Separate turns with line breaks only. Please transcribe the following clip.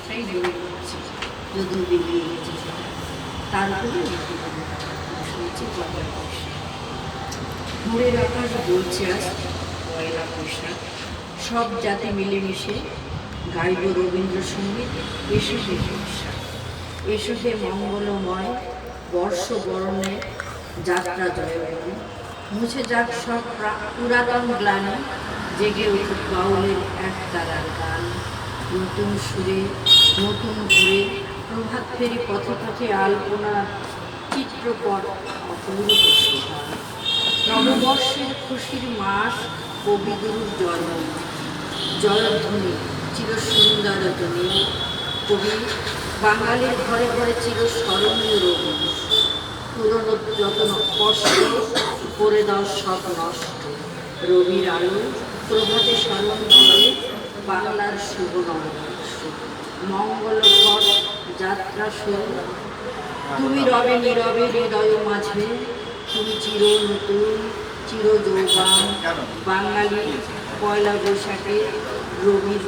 ভাষাই জোরে করছে, যদিও বেরিয়ে গেছে সেটা। তারপরে শুনছি পয়লা বৈশাখ, ভোরের আকাশ বলছে আজ পয়লা বৈশাখ। সব জাতি মিলেমিশে গাইব রবীন্দ্রসঙ্গীত, এসো হে বৈশাখ, এসো হে মঙ্গলময় বর্ষ বরণে যাত্রা জয়গান। মুছে যাক সব পুরাতন গ্লানি, জেগে উঠুক বাউলের এক তারার গান। নতুন সুরে নতুন ঘুরে প্রভাত ফেরি পথে পথে আলপনার চিত্রপট অপূর্ব শোভা। নববর্ষের খুশির মাস, কবিগুরুর জন্ম, জয়ধ্বনি চিরসুন্দর ধ্বনি। কবি বাঙালির ঘরে ঘরে চির স্মরণীয় রবি। পুরনো যত কষ্ট করে দাও সব নষ্ট, রবির আলো প্রভাতে স্মরণ করে বাংলার শুভ নববর্ষ। মঙ্গলঘট যাত্রা শুরু, তুমি রবে নীরবে হৃদয় মাঝে, তুমি চির নতুন চির যৌবান বাঙালি পয়লা বৈশাখে রবির।